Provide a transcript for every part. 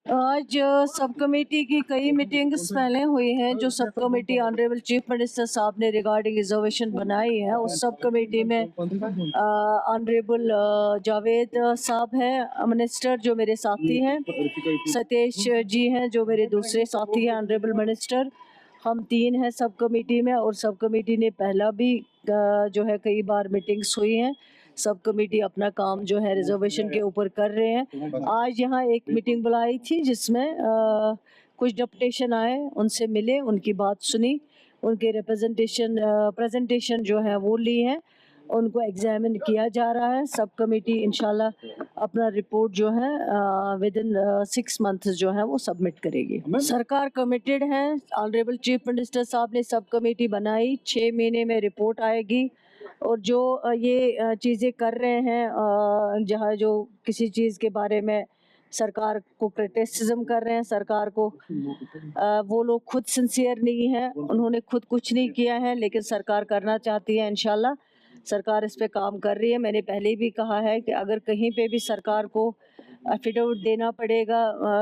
आज sub committee की कई मीटिंग्स पहले हुई हैं। जो sub committee honourable chief minister साहब ने रिगार्डिंग रिजर्वेशन बनाई है, उस सब कमेटी में ऑनरेबल जावेद साहब हैं मिनिस्टर, जो मेरे साथी हैं, सतीश जी हैं जो मेरे दूसरे साथी हैं ऑनरेबल मिनिस्टर। हम 3 हैं सब कमेटी में, और सब कमेटी ने पहला भी जो है कई बार मीटिंग्स हुई हैं। सब कमेटी अपना काम जो है रिजर्वेशन के ऊपर कर रहे हैं। आज यहाँ एक मीटिंग बुलाई थी जिसमें कुछ डेपुटेशन आए, उनसे मिले, उनकी बात सुनी, उनके प्रेजेंटेशन जो है वो ली है, उनको एग्जामिन किया जा रहा है। सब कमेटी इंशाल्लाह अपना रिपोर्ट जो है विद इन 6 मंथ्स जो है वो सबमिट करेगी। सरकार कमिटेड है। ऑनरेबल चीफ मिनिस्टर साहब ने सब कमेटी बनाई, 6 महीने में रिपोर्ट आएगी। और जो ये चीज़ें कर रहे हैं, जहाँ जो किसी चीज़ के बारे में सरकार को क्रिटिसिज्म कर रहे हैं, सरकार को वो लोग खुद सिंसियर नहीं है, उन्होंने खुद कुछ नहीं किया है, लेकिन सरकार करना चाहती है। इंशाल्लाह सरकार इस पे काम कर रही है। मैंने पहले भी कहा है कि अगर कहीं पे भी सरकार को एफिडेविट देना पड़ेगा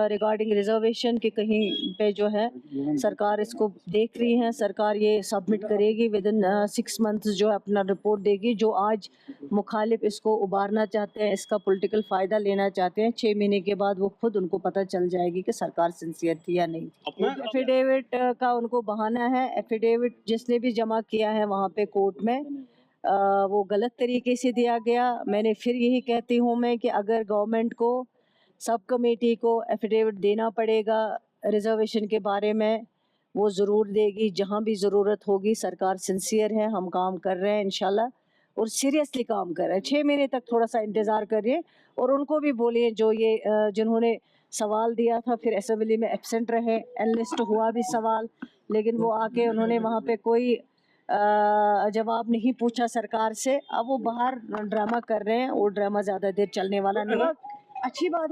रिगार्डिंग रिजर्वेशन के, कहीं पे जो है सरकार इसको देख रही है, सरकार ये सबमिट करेगी विद इन 6 मंथ्स जो है अपना रिपोर्ट देगी। जो आज मुखालिफ इसको उबारना चाहते हैं, इसका पॉलिटिकल फ़ायदा लेना चाहते हैं, 6 महीने के बाद वो खुद उनको पता चल जाएगी कि सरकार सिंसियर थी या नहीं। एफिडेविट का उनको बहाना है। एफिडेविट जिसने भी जमा किया है वहाँ पे कोर्ट में वो गलत तरीके से दिया गया। मैंने फिर यही कहती हूँ मैं कि अगर गवर्नमेंट को सब कमेटी को एफिडेविट देना पड़ेगा रिजर्वेशन के बारे में, वो ज़रूर देगी। जहाँ भी ज़रूरत होगी, सरकार सिंसियर है, हम काम कर रहे हैं इंशाल्लाह, और सीरियसली काम कर रहे हैं। 6 महीने तक थोड़ा सा इंतज़ार करिए, और उनको भी बोलिए जो ये जिन्होंने सवाल दिया था, फिर असेंबली में एब्सेंट रहे, एनलिस्ट हुआ भी सवाल, लेकिन वो आके उन्होंने वहाँ पे कोई जवाब नहीं पूछा सरकार से। अब वो बाहर ड्रामा कर रहे हैं, वो ड्रामा ज़्यादा देर चलने वाला नहीं है। अच्छी बात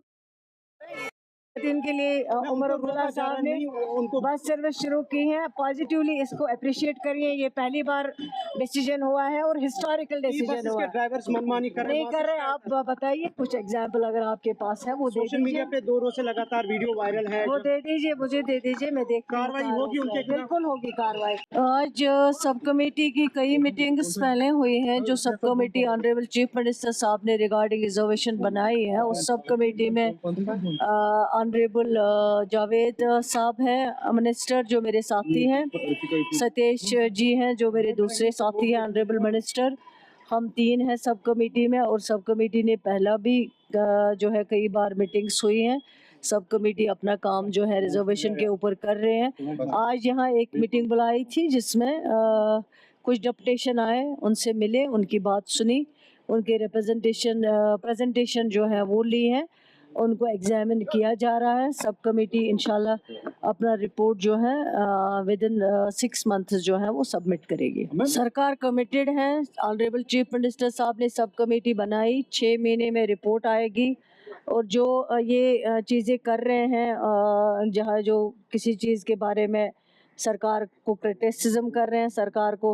इनके लिए उमर अब्दुल्ला साहब ने उनको बस सर्विस शुरू की है। पॉजिटिवली इसको अप्रिशिएट करिए। ये पहली बार डिसीजन हुआ है और हिस्टोरिकल डिसीजन हुआ है। ड्राइवर्स मनमानी नहीं कर रहे। आप बताइए कुछ एग्जाम्पल अगर आपके पास है वो सोशल मीडिया पे 2 रोज से लगातार वीडियो वायरल है, वो दे दीजिए, मुझे दे दीजिए, मैं देख। कार्रवाई होगी उनके खिलाफ? बिल्कुल होगी कार्रवाई। आज सब कमेटी की कई मीटिंग्स पहले हुई हैं। जो sub committee honourable chief minister साहब ने रिगार्डिंग रिजर्वेशन बनाई है, उस सब कमेटी में ऑनरेबल जावेद साहब हैं मिनिस्टर, जो मेरे साथी हैं, सतीश जी हैं जो मेरे दूसरे साथी हैं ऑनरेबल मिनिस्टर। हम 3 हैं सब कमेटी में, और सब कमेटी ने पहला भी जो है कई बार मीटिंग्स हुई हैं। सब कमेटी अपना काम जो है रिजर्वेशन के ऊपर कर रहे हैं। आज यहाँ एक मीटिंग बुलाई थी जिसमें कुछ डेपुटेशन आए, उनसे मिले, उनकी बात सुनी, उनके प्रेजेंटेशन जो है वो ली है, उनको एग्जामिन किया जा रहा है। सब कमेटी इंशाल्लाह अपना रिपोर्ट जो है विद इन 6 मंथ्स जो है वो सबमिट करेगी। सरकार कमिटेड है। ऑनरेबल चीफ मिनिस्टर साहब ने सब कमेटी बनाई, 6 महीने में रिपोर्ट आएगी। और जो ये चीज़ें कर रहे हैं, जहाँ जो किसी चीज़ के बारे में सरकार को क्रिटिसिज्म कर रहे हैं, सरकार को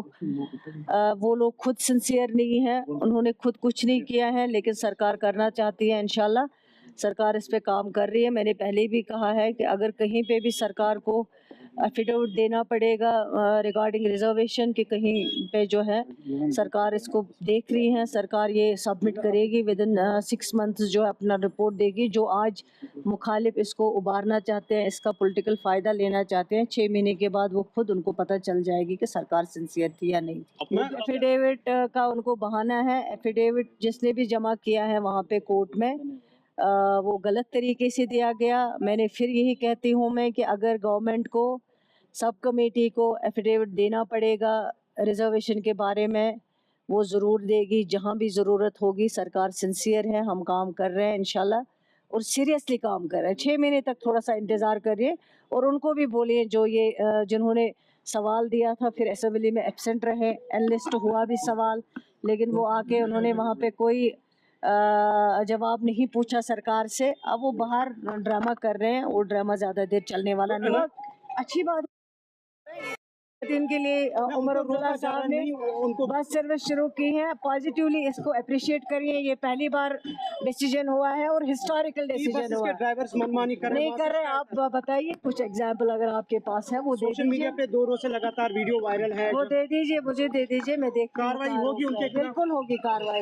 वो लोग खुद सिंसियर नहीं है, उन्होंने खुद कुछ नहीं किया है, लेकिन सरकार करना चाहती है। इंशाल्लाह सरकार इस पे काम कर रही है। मैंने पहले भी कहा है कि अगर कहीं पे भी सरकार को एफिडेविट देना पड़ेगा रिगार्डिंग रिजर्वेशन के, कहीं पे जो है सरकार इसको देख रही है, सरकार ये सबमिट करेगी विद इन 6 मंथ्स जो है अपना रिपोर्ट देगी। जो आज मुखालिफ इसको उबारना चाहते हैं, इसका पॉलिटिकल फ़ायदा लेना चाहते हैं, 6 महीने के बाद वो खुद उनको पता चल जाएगी कि सरकार सिंसियर थी या नहीं। एफिडेविट का उनको बहाना है। एफिडेविट जिसने भी जमा किया है वहाँ पे कोर्ट में वो गलत तरीके से दिया गया। मैंने फिर यही कहती हूँ मैं कि अगर गवर्नमेंट को सब कमेटी को एफिडेविट देना पड़ेगा रिजर्वेशन के बारे में, वो ज़रूर देगी। जहाँ भी ज़रूरत होगी, सरकार सिंसियर है, हम काम कर रहे हैं इंशाल्लाह, और सीरियसली काम कर रहे हैं। 6 महीने तक थोड़ा सा इंतज़ार करिए, और उनको भी बोलिए जो ये जिन्होंने सवाल दिया था, फिर असेंबली में एब्सेंट रहे, एनलिस्ट हुआ भी सवाल, लेकिन वो आके उन्होंने वहाँ पे कोई जवाब नहीं पूछा सरकार से। अब वो बाहर ड्रामा कर रहे हैं, वो ड्रामा ज़्यादा देर चलने वाला नहीं है। अच्छी बात इनके लिए उमर अब्दुल्ला साहब ने उनको बस सर्विस शुरू की है। पॉजिटिवली इसको अप्रिशिएट करिए। ये पहली बार डिसीजन हुआ है और हिस्टोरिकल डिसीजन हुआ के है। ड्राइवर्स मनमानी कर रहे नहीं कर रहे। आप बताइए कुछ एग्जाम्पल अगर आपके पास है वो दे सोशल मीडिया दीजिए। पे 2 रोज से लगातार वीडियो वायरल है। वो दे दीजिए, मुझे दे दीजिए, मैं देखती हूँ। कार्रवाई होगी उनके खिलाफ? बिल्कुल होगी कार्रवाई।